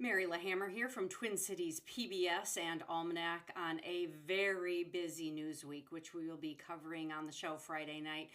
Mary LaHammer here from Twin Cities PBS and Almanac on a very busy news week, which we will be covering on the show Friday night.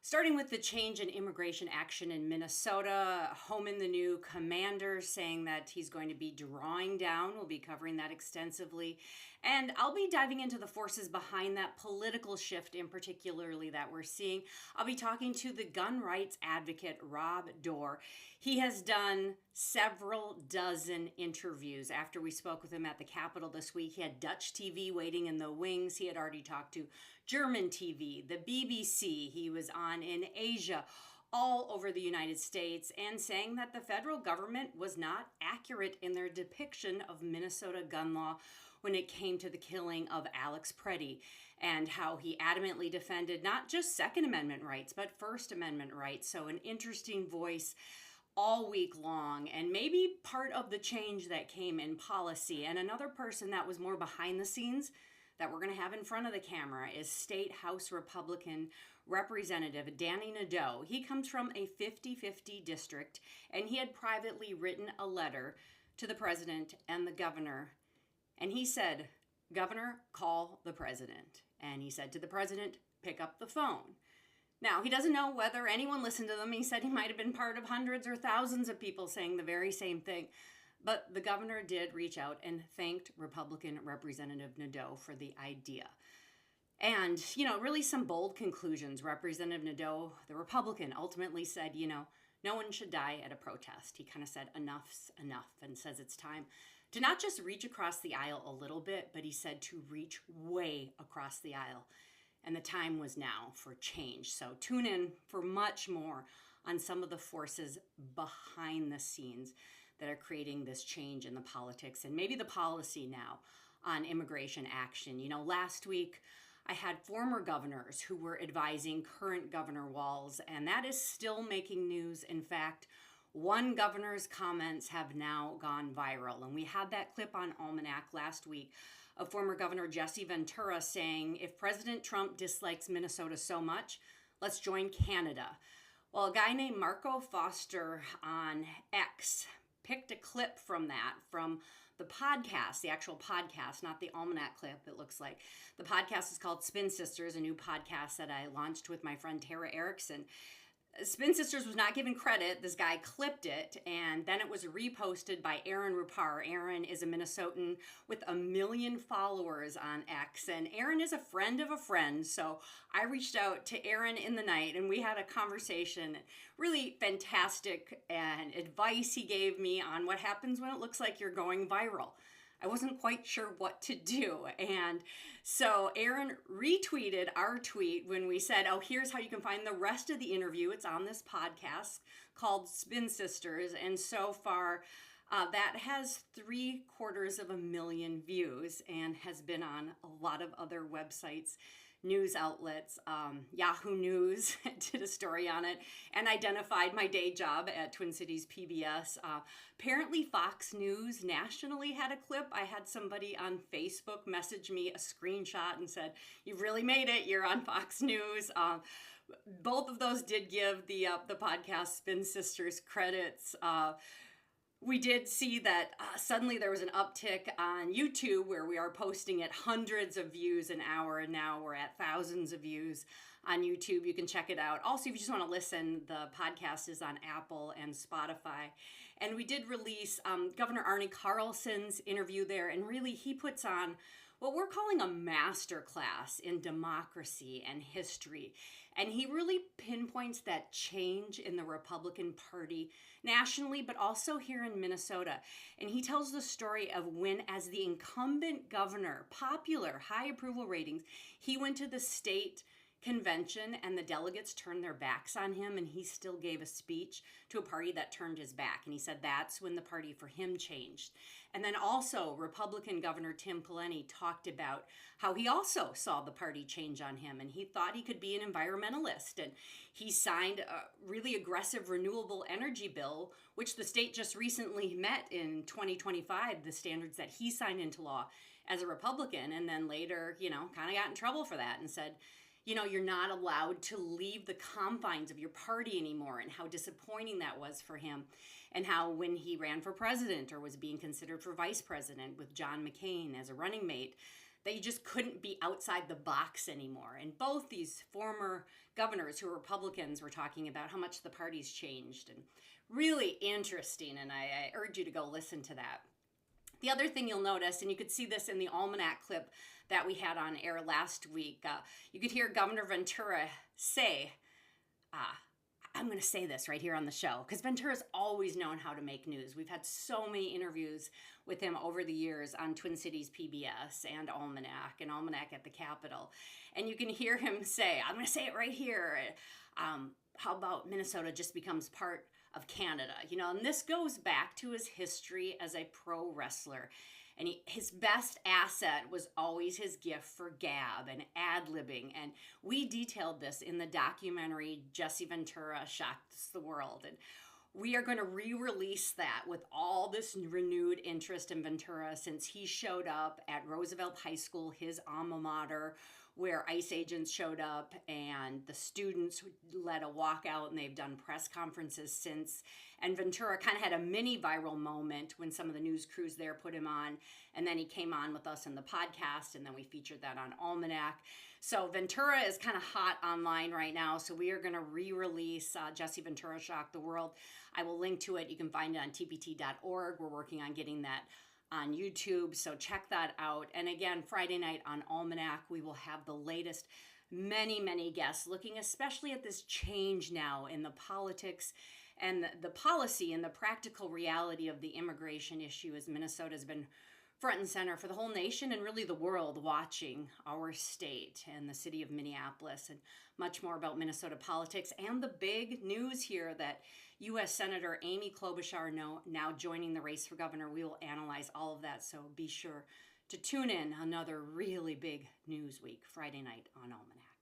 Starting with the change in immigration action in Minnesota, home in the new commander saying that he's going to be drawing down. We'll be covering that extensively. And I'll be diving into the forces behind that political shift in particularly that we're seeing. I'll be talking to the gun rights advocate, Rob Dorr. He has done several dozen interviews after we spoke with him at the Capitol this week. He had Dutch TV waiting in the wings. He had already talked to German TV, the BBC. He was on in Asia, all over the United States, and saying that the federal government was not accurate in their depiction of Minnesota gun law when it came to the killing of Alex Preddy, and how he adamantly defended not just Second Amendment rights, but First Amendment rights. So an interesting voice all week long, and maybe part of the change that came in policy. And another person that was more behind the scenes that we're going to have in front of the camera is State House Republican Representative Danny Nadeau. He comes from a 50-50 district, and he had privately written a letter to the president and the governor. And he said, "Governor, call the president." And he said to the president, "Pick up the phone." Now, he doesn't know whether anyone listened to them. He said he might have been part of hundreds or thousands of people saying the very same thing. But the governor did reach out and thanked Republican Representative Nadeau for the idea. And, really some bold conclusions. Representative Nadeau, the Republican, ultimately said, no one should die at a protest. He kind of said enough's enough and says it's time to not just reach across the aisle a little bit, but he said to reach way across the aisle. And the time was now for change. So tune in for much more on some of the forces behind the scenes that are creating this change in the politics and maybe the policy now on immigration action. Last week I had former governors who were advising current Governor Walz, and that is still making news. In fact, one governor's comments have now gone viral. And we had that clip on Almanac last week of former Governor Jesse Ventura saying, if President Trump dislikes Minnesota so much, let's join Canada. Well, a guy named Marco Foster on X picked a clip from the podcast, the actual podcast, not the Almanac clip, it looks like. The podcast is called Spin Sisters, a new podcast that I launched with my friend Tara Erickson. Spin Sisters was not given credit. This guy clipped it, and then it was reposted by Aaron Rupar. Aaron is a Minnesotan with 1 million followers on X, and Aaron is a friend of a friend, so I reached out to Aaron in the night, and we had a conversation. Really fantastic and advice he gave me on what happens when it looks like you're going viral. I wasn't quite sure what to do. And so Aaron retweeted our tweet when we said, here's how you can find the rest of the interview. It's on this podcast called Spin Sisters. And so far, that has 750,000 views and has been on a lot of other websites, news outlets. Yahoo News did a story on it and identified my day job at Twin Cities PBS. Apparently Fox News nationally had a clip. I had somebody on Facebook message me a screenshot and said, "You've really made it. You're on Fox News." Both of those did give the podcast Spin Sisters credits. We did see that suddenly there was an uptick on YouTube where we are posting at hundreds of views an hour, and now we're at thousands of views on YouTube. You can check it out. Also, if you just want to listen, the podcast is on Apple and Spotify. And we did release Governor Arne Carlson's interview there, and really he puts on what we're calling a master class in democracy and history. And he really pinpoints that change in the Republican Party nationally, but also here in Minnesota. And he tells the story of when, as the incumbent governor, popular, high approval ratings, he went to the state convention and the delegates turned their backs on him, and he still gave a speech to a party that turned his back. And he said that's when the party for him changed. And then also Republican Governor Tim Pawlenty talked about how he also saw the party change on him, and he thought he could be an environmentalist. And he signed a really aggressive renewable energy bill, which the state just recently met in 2025, the standards that he signed into law as a Republican, and then later, kind of got in trouble for that and said, you're not allowed to leave the confines of your party anymore, and how disappointing that was for him. and how when he ran for president or was being considered for vice president with John McCain as a running mate, that you just couldn't be outside the box anymore. And both these former governors who were Republicans were talking about how much the party's changed, and really interesting, and I urge you to go listen to that. The other thing you'll notice, and you could see this in the Almanac clip that we had on air last week, you could hear Governor Ventura say, I'm going to say this right here on the show, because Ventura's always known how to make news. We've had so many interviews with him over the years on Twin Cities PBS and Almanac at the Capitol. And you can hear him say, I'm going to say it right here. How about Minnesota just becomes part of Canada? And this goes back to his history as a pro wrestler. And his best asset was always his gift for gab and ad-libbing. And we detailed this in the documentary Jesse Ventura Shocks the World. And we are going to re-release that with all this renewed interest in Ventura since he showed up at Roosevelt High School, his alma mater, where ICE agents showed up and the students led a walkout, and they've done press conferences since. And Ventura kind of had a mini viral moment when some of the news crews there put him on, and then he came on with us in the podcast, and then we featured that on Almanac. So Ventura is kind of hot online right now, so we are going to re-release Jesse Ventura Shock the World. I will link to it. You can find it on tpt.org. We're working on getting that on YouTube, so check that out. And again, Friday night on Almanac, we will have the latest, many guests looking especially at this change now in the politics and the policy and the practical reality of the immigration issue, as Minnesota's been front and center for the whole nation and really the world watching our state and the city of Minneapolis, and much more about Minnesota politics and the big news here that U.S. Senator Amy Klobuchar now joining the race for governor. We will analyze all of that, so be sure to tune in. Another really big news week, Friday night on Almanac.